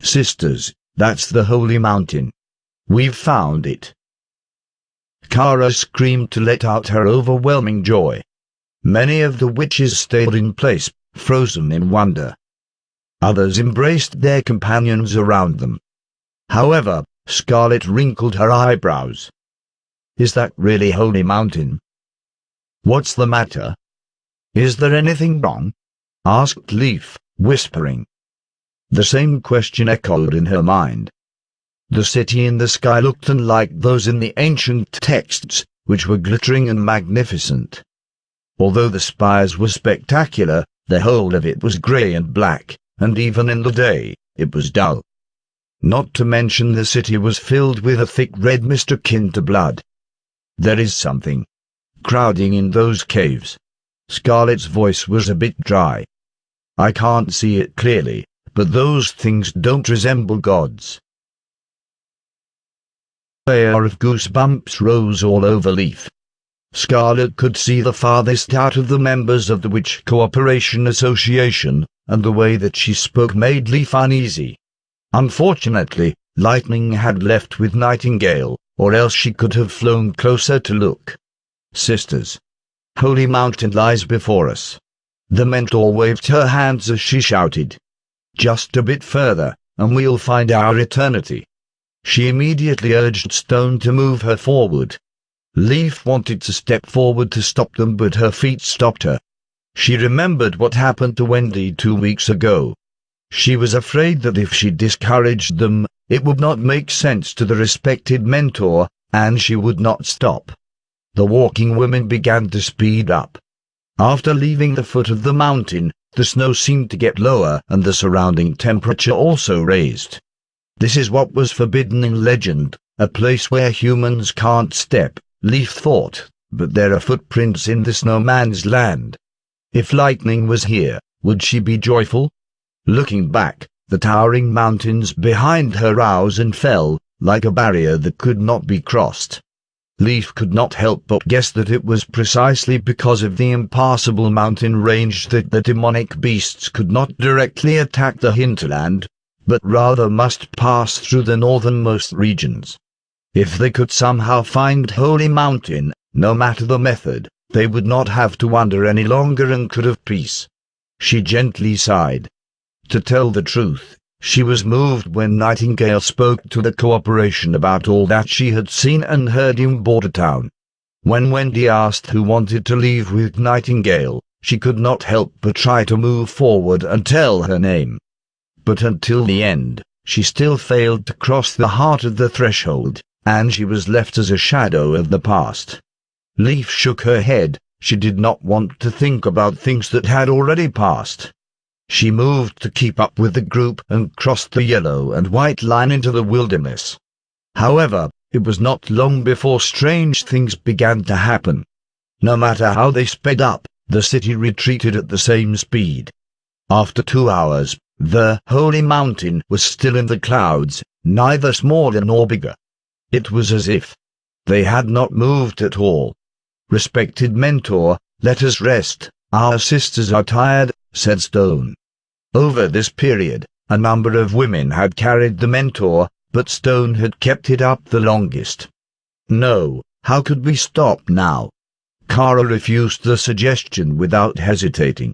Sisters, that's the holy mountain. We've found it. Kara screamed to let out her overwhelming joy. Many of the witches stayed in place, frozen in wonder. Others embraced their companions around them. However, Scarlet wrinkled her eyebrows. Is that really Holy Mountain? What's the matter? Is there anything wrong? Asked Leaf, whispering. The same question echoed in her mind. The city in the sky looked unlike those in the ancient texts, which were glittering and magnificent. Although the spires were spectacular, the whole of it was grey and black, and even in the day, it was dull. Not to mention the city was filled with a thick red mist akin to blood. There is something crowding in those caves. Scarlet's voice was a bit dry. I can't see it clearly, but those things don't resemble gods. A layer of goosebumps rose all over Leaf. Scarlet could see the farthest out of the members of the Witch Cooperation Association, and the way that she spoke made Leaf uneasy. Unfortunately, Lightning had left with Nightingale, or else she could have flown closer to look. Sisters, Holy Mountain lies before us. The mentor waved her hands as she shouted. Just a bit further, and we'll find our eternity. She immediately urged Stone to move her forward. Leaf wanted to step forward to stop them, but her feet stopped her. She remembered what happened to Wendy 2 weeks ago. She was afraid that if she discouraged them, it would not make sense to the respected mentor, and she would not stop. The walking women began to speed up. After leaving the foot of the mountain, the snow seemed to get lower and the surrounding temperature also raised. This is what was forbidden in legend, a place where humans can't step, Leaf thought, but there are footprints in the snowman's land. If Lightning was here, would she be joyful? Looking back, the towering mountains behind her rose and fell, like a barrier that could not be crossed. Leaf could not help but guess that it was precisely because of the impassable mountain range that the demonic beasts could not directly attack the hinterland, but rather must pass through the northernmost regions. If they could somehow find Holy Mountain, no matter the method, they would not have to wander any longer and could have peace. She gently sighed. To tell the truth, she was moved when Nightingale spoke to the Cooperation about all that she had seen and heard in Bordertown. When Wendy asked who wanted to leave with Nightingale, she could not help but try to move forward and tell her name. But until the end, she still failed to cross the heart of the threshold, and she was left as a shadow of the past. Leaf shook her head. She did not want to think about things that had already passed. She moved to keep up with the group and crossed the yellow and white line into the wilderness. However, it was not long before strange things began to happen. No matter how they sped up, the city retreated at the same speed. After 2 hours, the Holy Mountain was still in the clouds, neither smaller nor bigger. It was as if they had not moved at all. Respected mentor, let us rest, our sisters are tired, said Stone. Over this period, a number of women had carried the mentor, but Stone had kept it up the longest. No, how could we stop now? Kara refused the suggestion without hesitating.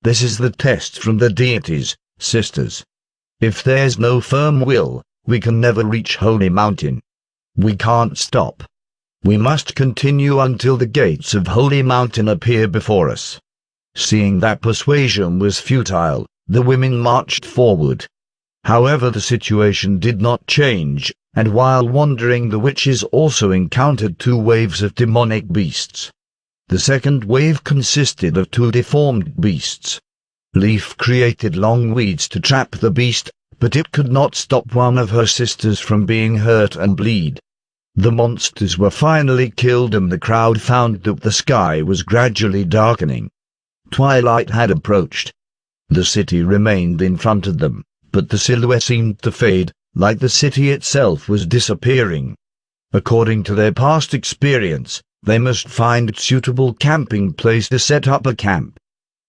This is the test from the deities, sisters. If there's no firm will, we can never reach Holy Mountain. We can't stop. We must continue until the gates of Holy Mountain appear before us. Seeing that persuasion was futile, the women marched forward. However, the situation did not change, and while wandering the witches also encountered 2 waves of demonic beasts. The second wave consisted of 2 deformed beasts. Leaf created long weeds to trap the beast, but it could not stop one of her sisters from being hurt and bleed. The monsters were finally killed and the crowd found that the sky was gradually darkening. Twilight had approached. The city remained in front of them, but the silhouette seemed to fade, like the city itself was disappearing. According to their past experience, they must find a suitable camping place to set up a camp.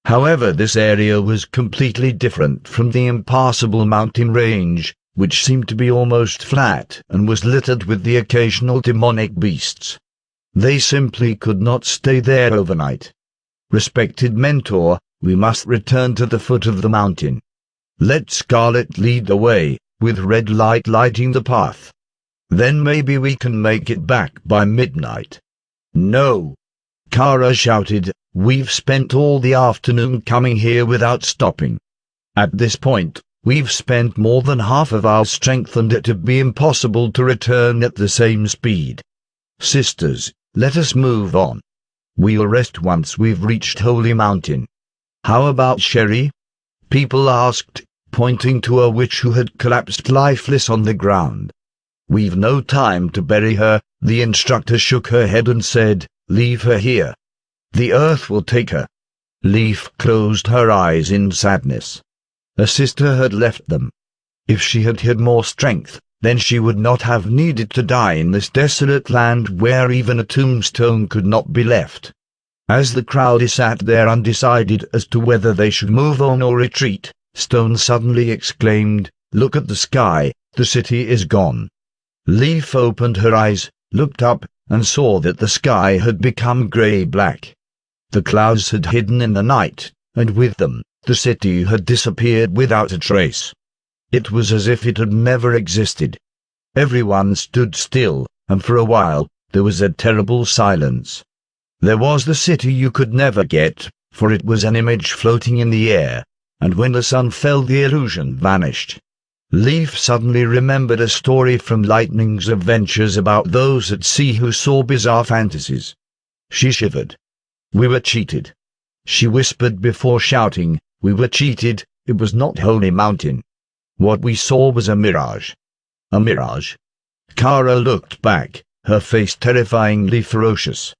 However, this area was completely different from the impassable mountain range, which seemed to be almost flat and was littered with the occasional demonic beasts. They simply could not stay there overnight. Respected mentor, we must return to the foot of the mountain. Let Scarlet lead the way, with red light lighting the path. Then maybe we can make it back by midnight. No! Kara shouted, we've spent all the afternoon coming here without stopping. At this point, we've spent more than half of our strength and it'd be impossible to return at the same speed. Sisters, let us move on. We'll rest once we've reached Holy Mountain. How about Sherry? People asked, pointing to a witch who had collapsed lifeless on the ground. We've no time to bury her, the instructor shook her head and said, leave her here. The earth will take her. Leaf closed her eyes in sadness. A sister had left them. If she had had more strength, then she would not have needed to die in this desolate land where even a tombstone could not be left. As the crowd sat there undecided as to whether they should move on or retreat, Stone suddenly exclaimed, look at the sky, the city is gone. Leaf opened her eyes, looked up, and saw that the sky had become grey-black. The clouds had hidden in the night, and with them, the city had disappeared without a trace. It was as if it had never existed. Everyone stood still, and for a while, there was a terrible silence. There was the city you could never get, for it was an image floating in the air, and when the sun fell the illusion vanished. Leaf suddenly remembered a story from Lightning's adventures about those at sea who saw bizarre fantasies. She shivered. We were cheated. She whispered before shouting, we were cheated, it was not Holy Mountain. What we saw was a mirage. A mirage? Kara looked back, her face terrifyingly ferocious.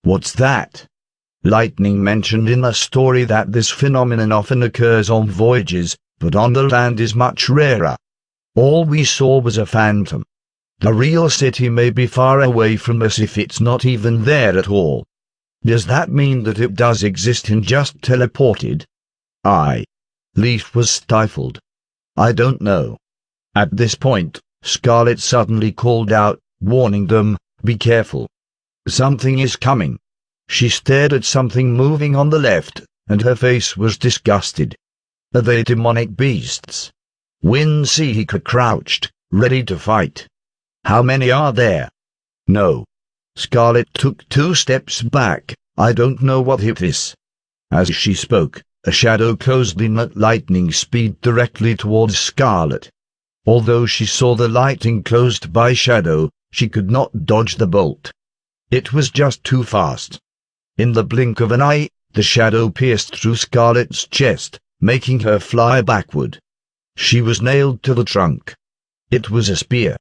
What's that? Lightning mentioned in a story that this phenomenon often occurs on voyages, but on the land is much rarer. All we saw was a phantom. The real city may be far away from us if it's not even there at all. Does that mean that it does exist and just teleported? Leaf was stifled. I don't know. At this point, Scarlet suddenly called out, warning them, be careful. Something is coming. She stared at something moving on the left, and her face was disgusted. Are they demonic beasts? Winsika crouched, ready to fight. How many are there? No. Scarlet took 2 steps back. I don't know what it is. As she spoke, a shadow closed in at lightning speed directly towards Scarlet. Although she saw the light enclosed by shadow, she could not dodge the bolt. It was just too fast. In the blink of an eye, the shadow pierced through Scarlet's chest, making her fly backward. She was nailed to the trunk. It was a spear.